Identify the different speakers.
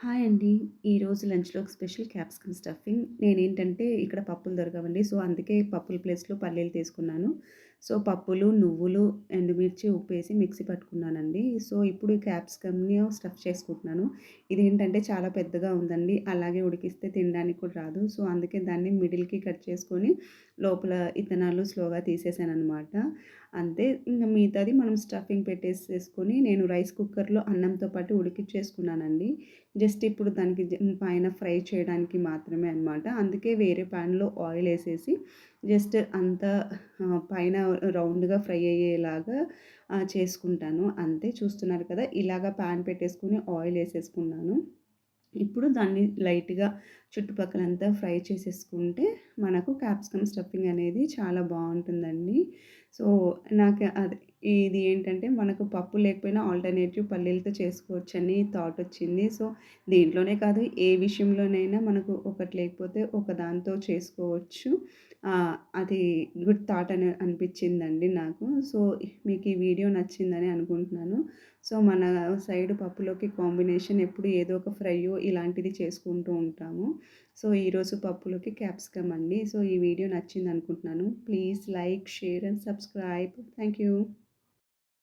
Speaker 1: Hi అండి. ఈరోజు లంచ్‌లోకి special capsicum stuffing. నేనేంటంటే ఇక్కడ పప్పులు దొరకవండి. సో, అందుకే పప్పుల ప్లేస్‌లో పల్లీలు తీసుకున్నాను. సో, పప్పులు, నువ్వులు, ఎండుమిర్చి, ఉప్పేసి మిక్సీ పట్టుకున్నానండి. సో, ఇప్పుడు ఈ క్యాప్సికమ్‌ని స్టఫ్ చేసుకుంటున్నాను. ఇదేంటంటే చాలా పెద్దగా ఉందండి. అలాగే ఉడికిస్తే తినడానికి కూడా రాదు. సో, అందుకే దాన్ని మిడిల్‌కి కట్ చేసుకొని లోపల ఇత్తనాలు స్లోగా తీసేసాననమాట. అంతే. ఇంక మిగతాది మనం స్టఫింగ్ పెట్టేసేసుకొని నేను రైస్ కుక్కర్‌లో అన్నంతో పాటు ఉడికిచ్చేసుకున్నానండి. జస్ట్ ఇప్పుడు దానికి పైన ఫ్రై చేయడానికి మాత్రమే అనమాట. అందుకే వేరే ప్యాన్‌లో ఆయిలేసేసి జస్ట్ అంతా పైన రౌండ్‌గా ఫ్రై అయ్యేలాగా చేసుకుంటాను. అంతే చూస్తున్నారు కదా! ఇలాగ ప్యాన్ పెట్టేసుకొని ఆయిలేసేసుకున్నాను. ఇప్పుడు దాన్ని లైట్‌గా చుట్టుపక్కలంతా ఫ్రై చేసేసుకుంటే మనకు క్యాప్సికమ్ స్టఫింగ్ అనేది చాలా బావుంటుందండి. సో, నాకు అది ఇది ఏంటంటే మనకు పప్పు లేకపోయినా ఆల్టర్‌నేటివ్ పల్లీలతో చేసుకోవచ్చని థాటొచ్చింది. సో, దీంట్లోనే కాదు ఏ విషయంలోనైనా మనకు ఒకటి లేకపోతే ఒక దాంతో చేసుకోవచ్చు. అది గుడ్ థాట్ అని అనిపిచ్చిందండి నాకు. సో, మీకు ఈ వీడియో నచ్చిందని అనుకుంటున్నాను. సో, మన సైడ్ పప్పులోకి కాంబినేషన్ ఎప్పుడు ఏదో ఒక ఫ్రైయో ఇలాంటిది చేసుకుంటూ ఉంటాము. సో, ఈరోజు పప్పులోకి క్యాప్సికమ్ అండి. సో, ఈ వీడియో నచ్చిందనుకుంటున్నాను. Please like, share and subscribe. Thank you.